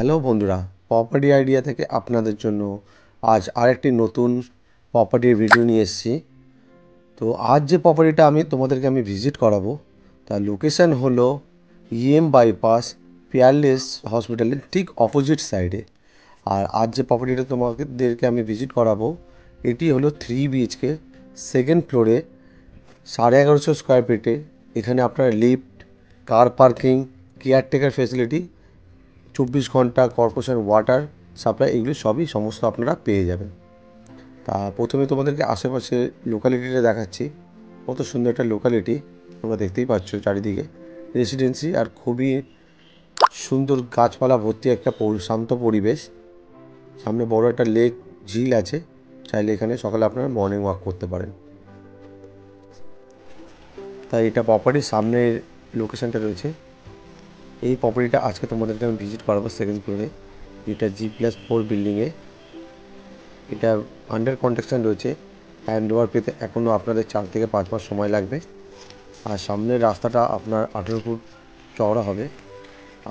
Hello বন্ধুরা, property idea থেকে আপনাদের জন্য আজ আরেকটি নতুন প্রপার্টির ভিডিও নিয়ে এসেছি। তো আজ যে প্রপার্টিটা তোমাদেরকে ভিজিট করাবো তার লোকেশান হলো বাইপাস পিয়ারলেস হসপিটালের ঠিক অপোজিট সাইডে। আর আজ যে প্রপার্টিটা তোমাদেরকে ভিজিট করাবো এটি হলো 3 BHK সেকেন্ড ফ্লোরে 1150 স্কোয়ার ফিটে। এখানে আপনার lift, car parking, caretaker facility, 24 ঘন্টা কর্পোরেশন ওয়াটার সাপ্লাই, এগুলো সমস্ত আপনারা পেয়ে যাবেন। তা প্রথমে তোমাদেরকে আশেপাশে লোকালিটিটা দেখাচ্ছি। কত সুন্দর একটা লোকালিটি, তোমরা দেখতেই পাচ্ছ চারিদিকে রেসিডেন্সি আর খুবই সুন্দর গাছপালা ভর্তি একটা শান্ত পরিবেশ। সামনে বড় একটা লেক, ঝিল আছে, চাইলে এখানে সকালে আপনারা মর্নিং ওয়াক করতে পারেন। তাই এটা প্রপার্টির সামনের লোকেশানটা রয়েছে। এই প্রপার্টিটা আজকে তোমাদেরকে আমি ভিজিট করাবো সেকেন্ড ফ্লোরে, যেটা G+4 বিল্ডিংয়ে। এটা আন্ডার কনস্ট্রাকশন রয়েছে, হ্যান্ড ওভার পেতে এখনও আপনাদের 4 থেকে 5 মাস সময় লাগবে। আর সামনের রাস্তাটা আপনার 18 ফুট চওড়া হবে।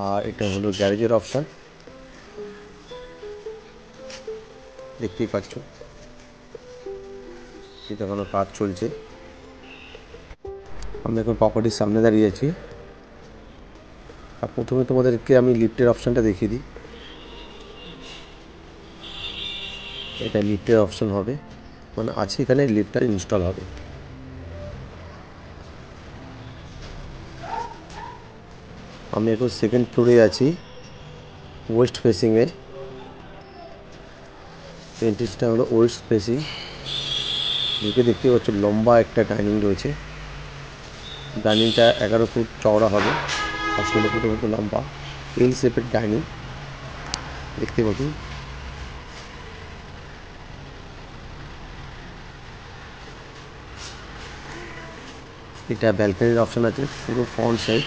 আর এটা হলো গ্যারেজের অপশান, দেখতেই পাচ্ছ এটা কোনো কাজ চলছে। আমি এখন প্রপার্টির সামনে দাঁড়িয়ে আছি। আর প্রথমে তোমাদেরকে আমি লিফটের অপশানটা দেখিয়ে দিই। এটা লিফটের অপশান হবে, মানে আছে এখানে লিফটটা ইনস্টল হবে। আমি এখন সেকেন্ড ফ্লোরে আছি, ওয়েস্ট ফেসিংয়ে। এন্ট্রিসটা হলো ওয়েস্ট ফেসিং। দেখতে পাচ্ছ লম্বা একটা ডাইনিং রয়েছে। ডাইনিংটা 11 ফুট চওড়া হবে আর 16 ফুটের মতো লম্বা, এল শেপের ডাইনিং দেখতে পাচ্ছি। এটা ব্যালকনির অপশান আছে পুরো ফ্রন্ট সাইড,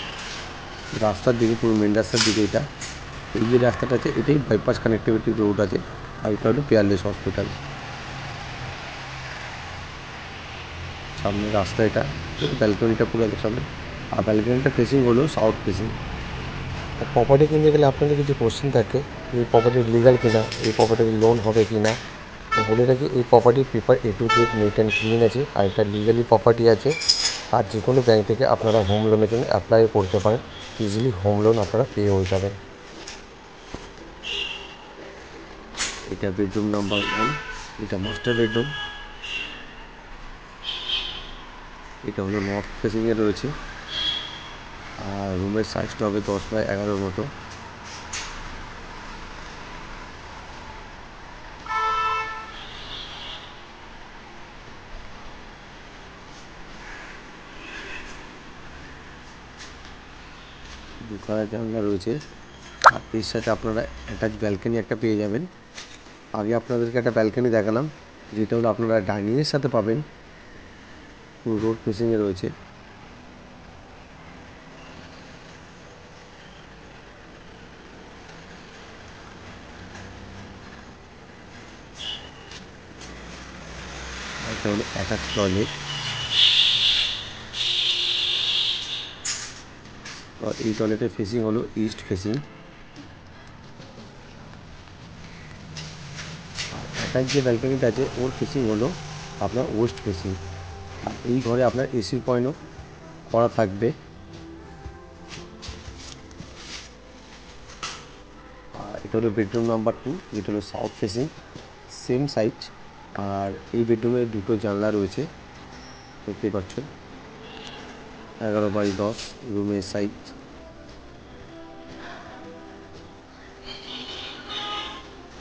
রাস্তার দিকে, পুরো মেন রাস্তার দিকে। এই যে রাস্তাটা আছে এটাই বাইপাস কানেক্টিভিটি রোড আছে। আর এটা হলো পিয়ারলেস হসপিটাল। সামনে রাস্তা, এটা ব্যালকনিটা পুরো সামনে। আর ব্যালকনিটা ফেসিং হলো সাউথ ফেসিং। প্রপার্টি কিনতে গেলে আপনাদের কিছু কোশ্চেন থাকে, এই প্রপার্টি লিগাল কিনা, এই প্রপার্টির লোন হবে কি না। তো বলে রাখি, এই প্রপার্টির paper A to Z neat and clean আছে, আর এটা লিগালি প্রপার্টি আছে। আর যে কোনো ব্যাংক থেকে আপনারা হোম লোনের জন্য অ্যাপ্লাই করতে পারেন, ইজিলি হোম লোন আপনারা পেয়ে হয়ে যাবেন। এটা বেডরুম নাম্বার 1, এটা মাস্টার বেডরুম। এটা হলো নর্থ ফেসিংয়ে রয়েছে। আর রুমের সাইজটা হবে 10x11 মতো। দুখানা জানলা রয়েছে, আর এর সাথে আপনারা অ্যাটাচ ব্যালকনি একটা পেয়ে যাবেন। আগে আপনাদেরকে একটা ব্যালকনি দেখালাম, যেটা হলো আপনারা ডাইনিংয়ের সাথে পাবেন, পুরো রোড ফেসিংয়ে রয়েছে। এটা হলো অ্যাটাচ টয়লেট। আর এই টয়লেটের ফেসিং হলো ইস্ট ফেসিং। আর অ্যাটাচ যে ব্যালকনিটা আছে ওর ফেসিং হলো আপনার ওয়েস্ট ফেসিং। আর এই ঘরে আপনার এসি পয়েন্টও করা থাকবে। আর এটা হলো বেডরুম নাম্বার 2, যেটা হলো সাউথ ফেসিং, সেম সাইজ। আর এই বেডরুমে দুটো জানলা রয়েছে, দেখতেই পাচ্ছেন। 11x10 রুমের সাইজ।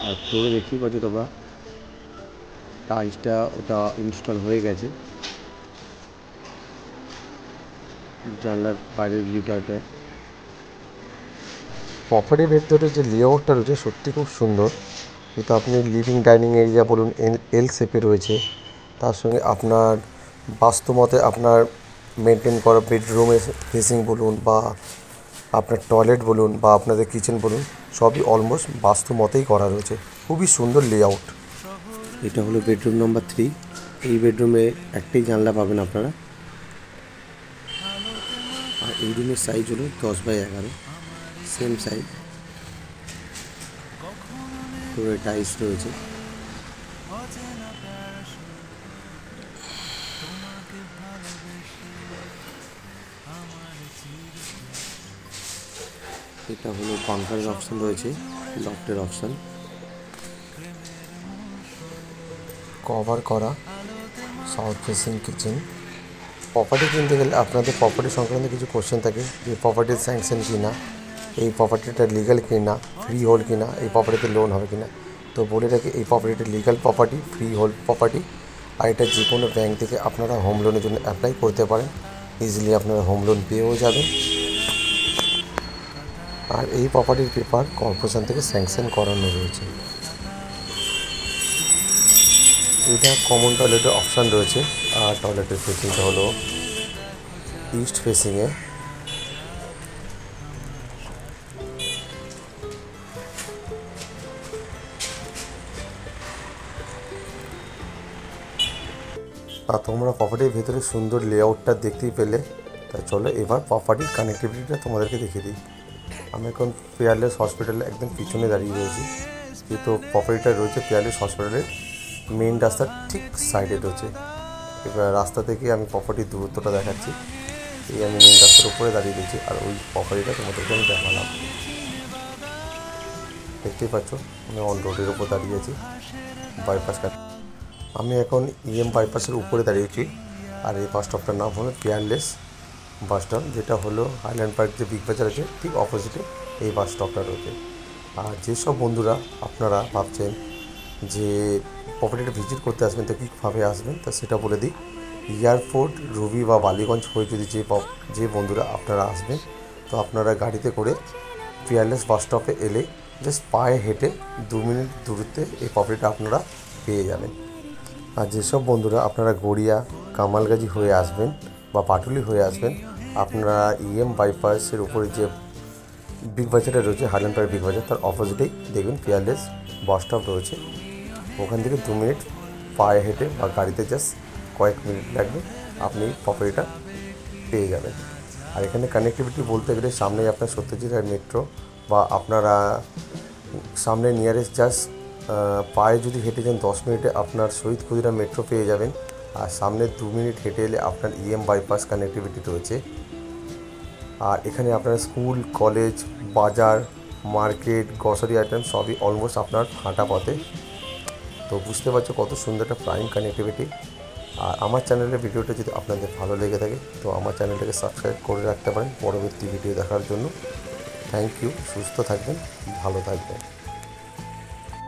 আর ফ্লোরে দেখতেই পাচ্ছ তোমরা টাইলসটা ওটা ইনস্টল হয়ে গেছে। জানলার বাইরের ভিউটা। প্রপার্টির ভেতরে যে লেআউটটা রয়েছে সত্যি খুব সুন্দর। কিন্তু আপনি লিভিং ডাইনিং এরিয়া বলুন এল শেপে রয়েছে, তার সঙ্গে আপনার বাস্তুমতে আপনার মেনটেন করা বেডরুমের ফেসিং বলুন, বা আপনার টয়লেট বলুন, বা আপনাদের কিচেন বলুন, সবই অলমোস্ট বাস্তু মতেই করা রয়েছে। খুবই সুন্দর লেআউট। এটা হলো বেডরুম নাম্বার 3। এই বেডরুমে একটাই জানলা পাবেন আপনারা। আর এই রুমের সাইজ হলো 10x11, সেম সাইজ। পুরো টাইলস রয়েছে। এটা হলো পাঙ্খার অপশন রয়েছে, লফটের অপশন, কভার করা সাউথ ফেসিং কিচেন। প্রপার্টি কিনতে গেলে আপনাদের প্রপার্টি সংক্রান্ত কিছু কোশ্চেন থাকে, যে প্রপার্টির স্যাংশন কিনা, এই প্রপার্টিটা লিগাল কিনা, ফ্রি হোল্ড কিনা, এই প্রপার্টিতে লোন হবে কিনা। তো বলে রাখি, এই প্রপার্টিটা legal property, freehold property, আর এটা যে কোনো ব্যাংক থেকে আপনারা হোম লোনের জন্য অ্যাপ্লাই করতে পারেন, ইজিলি আপনারা হোম লোন পেয়েও যাবেন। আর এই প্রপার্টির পেপার কর্পোরেশন থেকে স্যাংশন করানো রয়েছে। এটা কমন টয়লেটের অপশান রয়েছে, আর টয়লেটের ফেসিংটা হলো ইস্ট ফেসিংয়ে। আর তোমরা প্রপার্টির ভেতরে সুন্দর লেআউটটা দেখতেই পেলে, তাই চলো এবার প্রপার্টির কানেক্টিভিটিটা তোমাদেরকে দেখিয়ে দিই। আমি এখন পিয়ারলেস হসপিটালে একদম পিছনে দাঁড়িয়ে রয়েছি, যেহেতু প্রপার্টিটা রয়েছে পিয়ারলেস হসপিটালের মেন রাস্তার ঠিক সাইডে রয়েছে। এবার রাস্তা থেকে আমি প্রপার্টির দূরত্বটা দেখাচ্ছি। এই আমি মেন রাস্তার উপরে দাঁড়িয়ে রয়েছি, আর ওই প্রপার্টিটা তোমাদেরকে আমি দেখালাম। দেখতেই পাচ্ছ আমি অন রোডের উপর দাঁড়িয়েছি, বাইপাস কাট। আমি এখন ইএম বাইপাসের উপরে দাঁড়িয়েছি, আর এই বাস স্টপটার নাম হলো পিয়ারলেস বাস স্টপ, যেটা হলো হাইল্যান্ড পার্ক যে বিগ বাজার আছে ঠিক অপোজিটে এই বাস স্টপটা রয়েছে। আর যেসব বন্ধুরা আপনারা ভাবছেন যে প্রপার্টিটা ভিজিট করতে আসবেন, তো কীভাবে আসবেন তা সেটা বলে দিই। এয়ারপোর্ট, রুবি বা বালিগঞ্জ হয়ে যদি যে বন্ধুরা আপনারা আসবেন, তো আপনারা গাড়িতে করে পিয়ারলেস বাস স্টপে এলে জাস্ট পায়ে হেঁটে 2 মিনিট দূরত্বে এই প্রপার্টিটা আপনারা পেয়ে যাবেন। আর যেসব বন্ধুরা আপনারা গড়িয়া, কামালগাজি হয়ে আসবেন বা পাটুলি হয়ে আসবেন, আপনারা ইএম বাইপাসের উপরে যে বিগ বাজারটা রয়েছে, হাইল্যান্ড পার্ক বিগ বাজার, তার অপোজিটেই দেখবেন পিয়ারলেস বাস স্টপ রয়েছে। ওখান থেকে 2 মিনিট পায়ে হেঁটে বা গাড়িতে জাস্ট কয়েক মিনিট লাগবে, আপনি প্রপার্টিটা পেয়ে যাবেন। আর এখানে কানেক্টিভিটি বলতে গেলে সামনেই আপনার সত্যজিৎ রায় মেট্রো, বা আপনারা সামনে নিয়ারেস্ট জাস্ট পায়ে যদি হেঁটে যান 10 মিনিটে আপনার শহীদ ক্ষুদিরাম মেট্রো পেয়ে যাবেন। আর সামনে 2 মিনিট হেঁটে এলে আপনার ইএম বাইপাস কানেক্টিভিটি রয়েছে। আর এখানে আপনার স্কুল, কলেজ, বাজার, মার্কেট, গ্রসারি আইটেম সবই অলমোস্ট আপনার হাঁটা পথে। তো বুঝতে পারছো কত সুন্দর একটা প্রাইম কানেক্টিভিটি। আর আমার চ্যানেলের ভিডিওটা যদি আপনাদের ভালো লেগে থাকে, তো আমার চ্যানেলটাকে সাবস্ক্রাইব করে রাখতে পারেন পরবর্তী ভিডিও দেখার জন্য। Thank you. সুস্থ থাকবেন, ভালো থাকবেন।